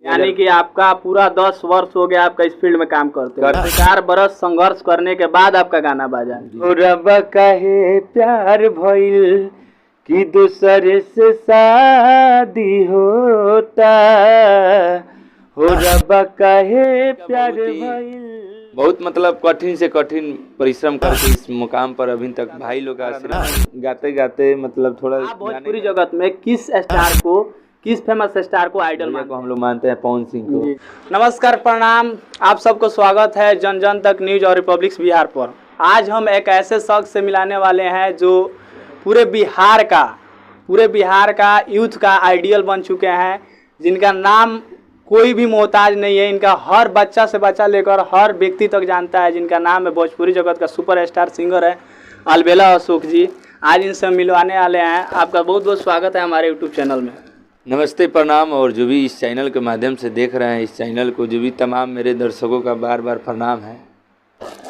यानी कि आपका पूरा 10 वर्ष हो गया आपका इस फील्ड में काम करते हैं। 4 बरस संघर्ष करने के बाद आपका गाना बाजा। हो रब्बा काहे प्यार भइल कि दूसरे से शादी होता, हो रब्बा काहे प्यार भइल। बहुत मतलब कठिन से कठिन परिश्रम करके इस मुकाम पर अभी तक भाई लोग गाते गाते मतलब थोड़ा भोजपुरी जगत में किस फेमस स्टार को आइडल को हम लोग मानते हैं? पवन सिंह को। नमस्कार, प्रणाम, आप सबको स्वागत है जन जन तक न्यूज और रिपब्लिक्स बिहार पर। आज हम एक ऐसे शख्स से मिलाने वाले हैं जो पूरे बिहार का यूथ का आइडियल बन चुके हैं, जिनका नाम कोई भी मोहताज नहीं है। इनका हर बच्चा से बच्चा लेकर हर व्यक्ति तक जानता है, जिनका नाम है भोजपुरी जगत का सुपरस्टार सिंगर है अलबेला अशोक जी। आज इनसे मिलवाने वाले हैं। आपका बहुत बहुत स्वागत है हमारे यूट्यूब चैनल में। नमस्ते, प्रणाम। और जो भी इस चैनल के माध्यम से देख रहे हैं इस चैनल को, जो भी तमाम मेरे दर्शकों का बार बार प्रणाम है।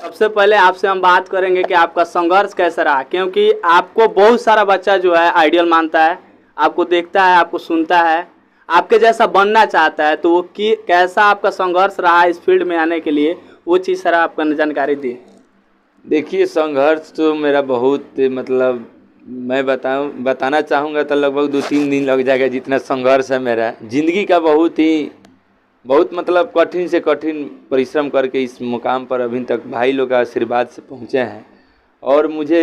सबसे पहले आपसे हम बात करेंगे कि आपका संघर्ष कैसा रहा, क्योंकि आपको बहुत सारा बच्चा जो है आइडियल मानता है, आपको देखता है, आपको सुनता है, आपके जैसा बनना चाहता है। तो वो कैसा आपका संघर्ष रहा इस फील्ड में आने के लिए, वो चीज़ सारा आपको जानकारी दी। देखिए, संघर्ष तो मेरा बहुत मतलब मैं बताना चाहूँगा तो लगभग 2-3 दिन लग जाएगा, जितना संघर्ष है मेरा ज़िंदगी का। बहुत मतलब कठिन से कठिन परिश्रम करके इस मुकाम पर अभी तक भाई लोग का आशीर्वाद से पहुँचे हैं। और मुझे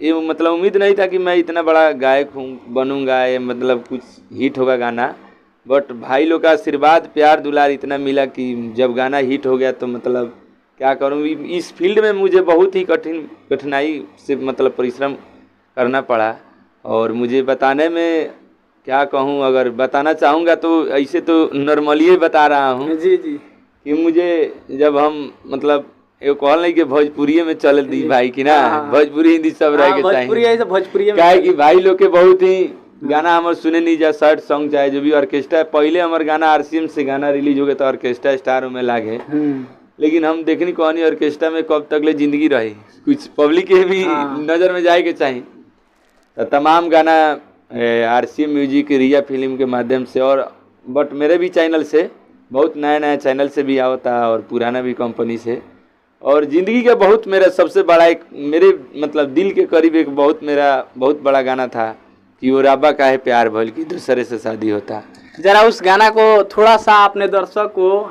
ये मतलब उम्मीद नहीं था कि मैं इतना बड़ा गायक बनूंगा, ये मतलब कुछ हिट होगा गाना। बट भाई लोग का आशीर्वाद, प्यार दुलार इतना मिला कि जब गाना हिट हो गया तो मतलब क्या करूँ, इस फील्ड में मुझे बहुत ही कठिनाई से मतलब परिश्रम करना पड़ा। और मुझे बताने में क्या कहूँ, अगर बताना चाहूँगा तो ऐसे तो नॉर्मली बता रहा हूँ जी कि मुझे जब हम मतलब ये कहल नहीं कि भोजपुरी में चल दी भाई की ना, भोजपुरी हिंदी सब रह के चाहिए। भोजपुरी क्या है कि भाई लोग के बहुत ही गाना हमारे सुने नहीं जा, शर्ट सॉन्ग चाहे जो भी ऑर्केस्ट्रा। पहले हमारे गाना RCM से गाना रिलीज हो गया तो ऑर्केस्ट्रा स्टार में लागे, लेकिन हम देखनी कहानी ऑर्केस्ट्रा में कब तक ले जिंदगी रही, कुछ पब्लिक के भी नज़र में जाए के चाहिए। तो तमाम गाना RCM म्यूजिक, रिया फिल्म के माध्यम से, और बट मेरे भी चैनल से, बहुत नया चैनल से भी आवता और पुराना भी कंपनी से। और ज़िंदगी का बहुत मेरा सबसे बड़ा एक मेरे मतलब दिल के करीब एक बहुत बड़ा गाना था कि वो रब्बा काहे प्यार भइल कि दूसरे से शादी होता। जरा उस गाना को थोड़ा सा अपने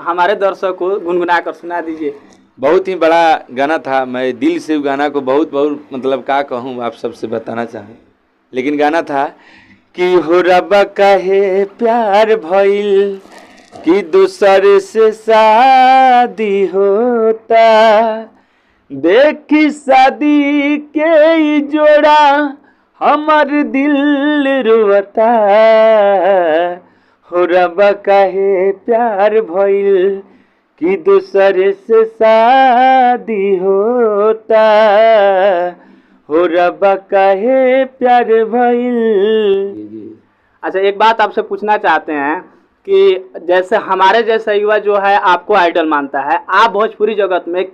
हमारे दर्शक को गुनगुना कर सुना दीजिए। बहुत ही बड़ा गाना था, मैं दिल से गाना को बहुत मतलब क्या कहूँ आप सबसे बताना चाहें। लेकिन गाना था कि हो रब्बा काहे प्यार भइल कि दूसरे से शादी होता, देखी शादी के जोड़ा हमार दिल रोता, हो रब्बा काहे प्यार भइल कि दूसरे से शादी होता, हो रब्बा काहे प्यार भइल। अच्छा, एक बात आपसे पूछना चाहते हैं कि जैसे हमारे जैसा युवा जो है आपको आइडल मानता है, आप भोजपुरी जगत में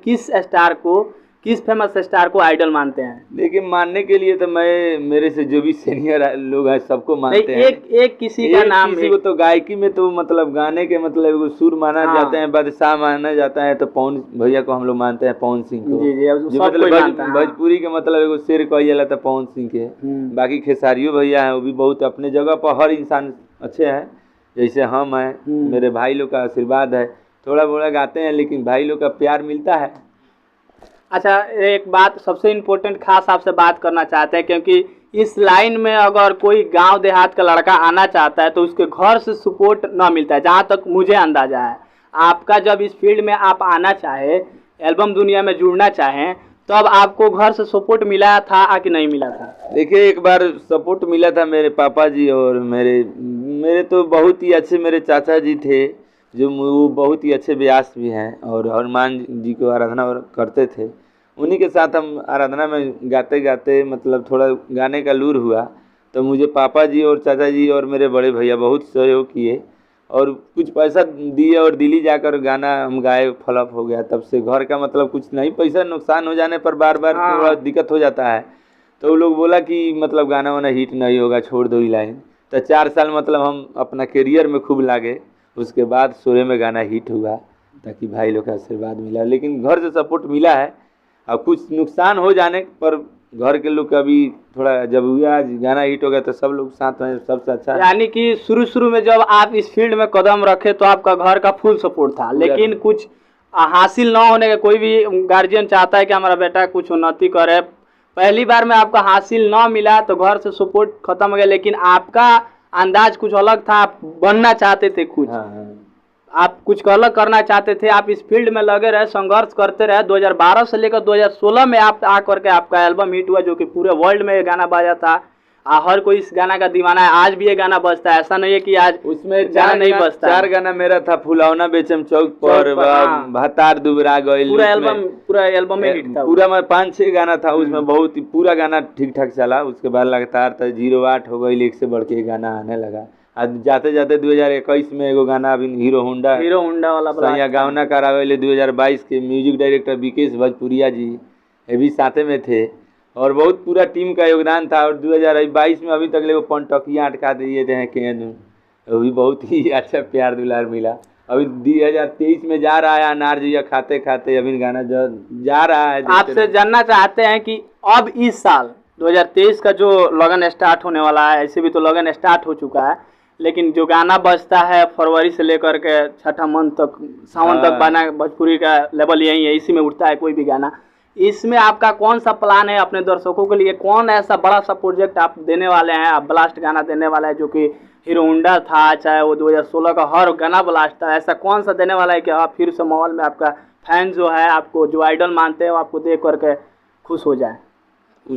किस फेमस स्टार को आइडल मानते हैं? देखिए, मानने के लिए तो मैं मेरे से जो भी सीनियर लोग हैं सबको मानते हैं। एक किसी का नाम, किसी को तो गायकी में तो मतलब गाने के मतलब सुर माना जाते हैं, बादशाह माना जाता है, तो पवन भैया को हम लोग मानते हैं, पवन सिंह को। जी, मतलब भोजपुरी के मतलब एगो शेर कही जाला तो पवन सिंह के। बाकी खेसारियो भैया हैं, वो भी बहुत अपने जगह पर हर इंसान अच्छे हैं, जैसे हम हैं। मेरे भाई लोग का आशीर्वाद है, थोड़ा बोड़ा गाते हैं लेकिन भाई लोग का प्यार मिलता है। अच्छा, एक बात सबसे इम्पोर्टेंट खास आपसे बात करना चाहते हैं, क्योंकि इस लाइन में अगर कोई गांव देहात का लड़का आना चाहता है तो उसके घर से सपोर्ट ना मिलता है, जहां तक मुझे अंदाजा है। आपका जब इस फील्ड में आप आना चाहे, एल्बम दुनिया में जुड़ना चाहें, तो अब आपको घर से सपोर्ट मिला था कि नहीं मिला था? देखिए, एक बार सपोर्ट मिला था मेरे पापा जी और मेरे तो बहुत ही अच्छे मेरे चाचा जी थे, जो वो बहुत ही अच्छे व्यास भी हैं और हनुमान जी को आराधना करते थे। उन्हीं के साथ हम आराधना में गाते गाते मतलब थोड़ा गाने का लूर हुआ, तो मुझे पापा जी और चाचा जी और मेरे बड़े भैया बहुत सहयोग किए और कुछ पैसा दिए, और दिल्ली जाकर गाना हम गाए, फ्लॉप हो गया। तब से घर का मतलब कुछ नहीं, पैसा नुकसान हो जाने पर बार बार थोड़ा दिक्कत हो जाता है। तो वो लोग बोला कि मतलब गाना वाना हिट नहीं होगा, छोड़ दो ये लाइन। तो 4 साल मतलब हम अपना करियर में खूब लागे उसके बाद 16 में गाना हिट हुआ, ताकि भाई लोग का आशीर्वाद मिला, लेकिन घर से सपोर्ट मिला है। अब कुछ नुकसान हो जाने पर घर के लोग का भी थोड़ा, जब हुआ गाना हिट हो गया तो सब लोग साथ में, सबसे अच्छा। यानी कि शुरू में जब आप इस फील्ड में कदम रखे तो आपका घर का फुल सपोर्ट था, लेकिन कुछ हासिल ना होने का, कोई भी गार्जियन चाहता है कि हमारा बेटा कुछ उन्नति करे, पहली बार में आपका हासिल ना मिला तो घर से सपोर्ट खत्म हो गया, लेकिन आपका अंदाज कुछ अलग था, आप बनना चाहते थे कुछ। आप कुछ अलग करना चाहते थे, आप इस फील्ड में लगे रहे, संघर्ष करते रहे। 2012 से लेकर 2016 में आप आकर के आपका एल्बम हिट हुआ, जो कि पूरे वर्ल्ड में ये गाना बाजा था। हर कोई इस गाना का दीवाना है, आज भी ये गाना बजता है, ऐसा नहीं है कि आज उसमें गाना नहीं बजता। 4 गाना मेरा था, फुलौना बेचम चौक पर, भातार दुबरा गइल, पूरा एल्बम में हिट था। पूरा में 5-6 गाना था उसमें, बहुत ही पूरा गाना ठीक ठाक चला। उसके बाद लगातार 08 हो गई, एक से बढ़ के गाना आने लगा। आज जाते जाते 2021 में एगो गाना अभी हीरो होंडा वाला सैया गावना करावे 2022 के म्यूजिक डायरेक्टर विकेश भोजपुरिया जी ये भी साथे में थे, और बहुत पूरा टीम का योगदान था। और 2022 में अभी तक ले वो पंटकियाँ अटका दिए थे केन, वो भी बहुत ही अच्छा प्यार दुलार मिला। अभी 2023 में जा रहा है अनार जिया खाते खाते, अभी गाना जा रहा है। आपसे जानना चाहते हैं कि अब इस साल 2023 का जो लगन स्टार्ट होने वाला है, ऐसे भी तो लगन स्टार्ट हो चुका है, लेकिन जो गाना बजता है फरवरी से लेकर के छठा मंथ तक, सावन तक बना, भोजपुरी का लेवल यही है, इसी में उठता है कोई भी गाना। इसमें आपका कौन सा प्लान है अपने दर्शकों के लिए? कौन ऐसा बड़ा सा प्रोजेक्ट आप देने वाले हैं? आप ब्लास्ट गाना देने वाले हैं, जो कि हीरो होंडा था, चाहे वो 2016 का हर गाना ब्लास्ट था, ऐसा कौन सा देने वाला है कि आप फिर से माहौल में आपका फैन जो है, आपको जो आइडल मानते हैं, वो आपको देख करके खुश हो जाए?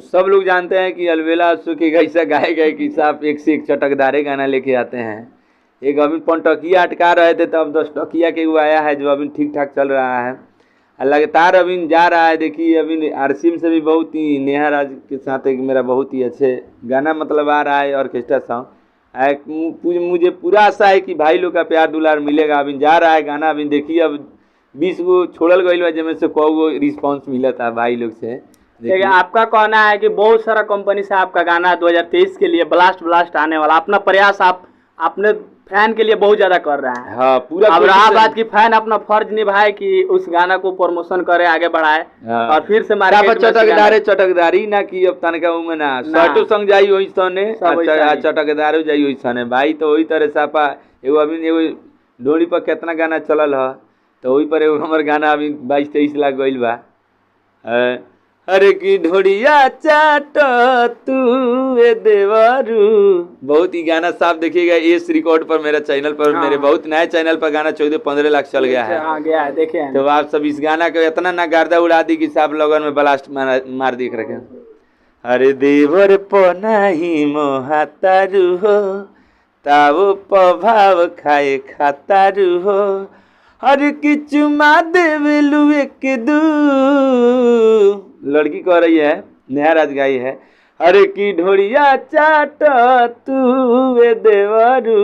सब लोग जानते हैं कि अलबेला सुखी ऐसा गाए गए कि साहब एक से एक चटकदारे गाना लेके आते हैं। एक अभी पंटकिया अटका रहे थे, तो अब 10 टकिया के वो आया है, जो अभी ठीक ठाक चल रहा है, लगातार अभी जा रहा है। देखिए अभी आरसीएम से भी बहुत ही, नेहा राज के साथ एक मेरा बहुत ही अच्छे गाना मतलब आ रहा है, ऑर्केस्ट्रा सॉन्ग। मुझे पूरा आशा है कि भाई लोग का प्यार दुलार मिलेगा। अभी जा रहा है गाना, अभी देखिए अब 20 गो छोड़ल गई बा, जिनमें से 100 गो रिस्पॉन्स मिला था भाई लोग से। देखिए आपका कहना है कि बहुत सारा कंपनी से आपका गाना 2023 के लिए ब्लास्ट आने वाला, अपना प्रयास आप अपने फैन के लिए बहुत ज्यादा कर रहे हैं। हाँ, पूरा। अब रहा बात की फैन अपना फर्ज निभाए कि उस गाना को प्रमोशन करे, आगे बढ़ाए। हाँ। और फिर से चटकदारी ना कि अब तनका उमे ना शर्टो संग जाई ओई सने, चटकदारो जाई ओई सने भाई। तो वही तरह सापा एगो अभी एगो डोरी पर कितना गाना चलल है, तो वही पर एगो हमर गाना अभी 22-23 लाख गइल बा। अरे की ढोड़िया चाट तू ए देवरू, बहुत ही गाना साफ देखिएगा। इस रिकॉर्ड पर मेरा चैनल पर, मेरे बहुत नए चैनल पर गाना 14-15 लाख चल गया है। गया है, देखे। तो आप सब इस गाना को इतना ना गर्दा उड़ा दी कि साहब लगन में ब्लास्ट मार दिख रखे। अरे देवर पनाही मोहातारू हो, तावो पभाव खाए खातारू हो, अरे कि चुमा देवेलू एक दू, लड़की कह रही है, नेहा राज गाई है। अरे की ढोड़िया चाट तू ए देवरू,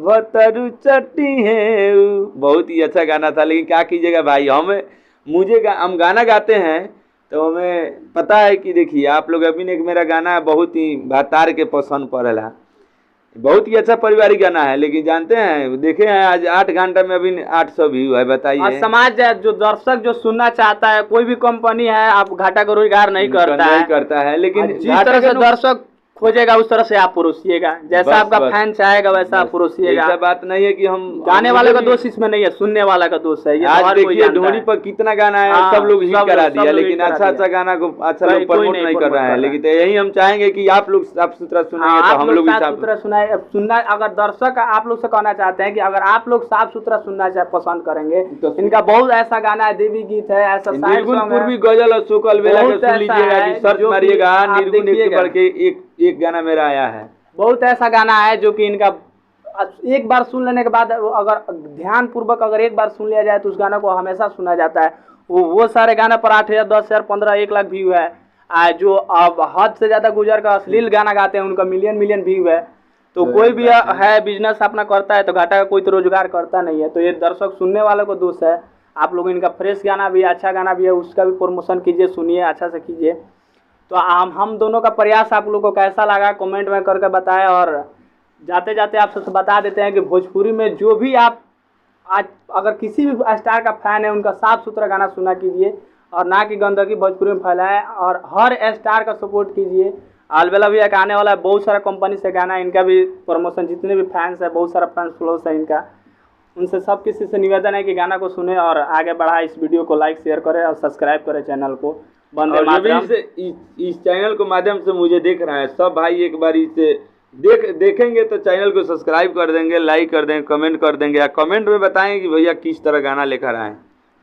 भतरू चटी है। बहुत ही अच्छा गाना था, लेकिन क्या कीजिएगा भाई, हम गाना गाते हैं तो हमें पता है कि देखिए आप लोग अभी एक मेरा गाना बहुत ही भातार के पसंद पड़ेला, बहुत ही अच्छा पारिवारिक गाना है, लेकिन जानते हैं देखे हैं आज 8 घंटा में अभी 800 व्यू है। बताइए समाज जो दर्शक जो सुनना चाहता है, कोई भी कंपनी है आप घाटा का रोजगार नहीं करता है, लेकिन जिस तरह से दर्शक खोजेगा उस तरह से आप परोसिएगा, जैसा आपका फैन चाहेगा वैसा आप परोसिएगा। ऐसा बात नहीं है कि हम गाने वाले का दोष इसमें नहीं है, सुनने वाला का दोष है। आज देखिए ढोली पर कितना गाना है, सब लोग हिट करा दिया, लेकिन अच्छा गाना को अच्छा लोग प्रमोट नहीं कर रहा है। लेकिन यही हम चाहेंगे कि आप लोग साफ सुथरा सुनाएंगे तो हम लोग साफ सुथरा सुनना। अगर दर्शक आप लोग से कहना चाहते हैं कि अगर आप लोग साफ सुथरा सुनना पसंद करेंगे, इनका बहुत ऐसा गाना है, देवी गीत है, ऐसा पूर्वी गजल और सुकल बेला के सुन लीजिएगा, सर्च मारिएगा निर्गुण एक बढ़ के एक गाना मेरा आया है। बहुत ऐसा गाना है जो कि इनका एक बार सुन लेने के बाद, अगर ध्यान पूर्वक अगर एक बार सुन लिया जाए तो उस गाना को हमेशा सुना जाता है। वो सारे गाना पर 8,000, 10,000, 15, 1 लाख व्यू है। जो अब हद से ज्यादा गुजर का अश्लील गाना गाते हैं उनका मिलियन व्यू है। तो कोई भी है बिजनेस अपना करता है तो घाटा का कोई तो रोजगार करता नहीं है। तो ये दर्शक सुनने वाले को दोष है। आप लोग इनका फ्रेश गाना भी, अच्छा गाना भी है, उसका भी प्रमोशन कीजिए, सुनिए, अच्छा से कीजिए। तो हम दोनों का प्रयास आप लोगों को कैसा लगा कमेंट में करके बताएं। और जाते जाते आप सबसे बता देते हैं कि भोजपुरी में जो भी आप आज अगर किसी भी स्टार का फैन है उनका साफ सुथरा गाना सुना कीजिए और ना कि गंदगी भोजपुरी में फैलाए, और हर स्टार का सपोर्ट कीजिए। अलबेला भी एक आने वाला है, बहुत सारा कंपनी से गाना, इनका भी प्रमोशन, जितने भी फैंस है, बहुत सारा फैंस फ्लोस है इनका, उनसे सब किसी से निवेदन है कि गाना को सुने और आगे बढ़ाए। इस वीडियो को लाइक शेयर करें और सब्सक्राइब करें चैनल को। वंदे और जो भी मातरम। इस चैनल को माध्यम से मुझे देख रहे हैं सब भाई, एक बार इसे देखेंगे तो चैनल को सब्सक्राइब कर देंगे, लाइक कर देंगे, कमेंट कर देंगे, या कमेंट में बताएं कि भैया किस तरह गाना लेकर आए।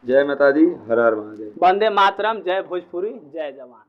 जय माता दी, हर हर महादेव। वंदे मातरम, जय भोजपुरी, जय जवान।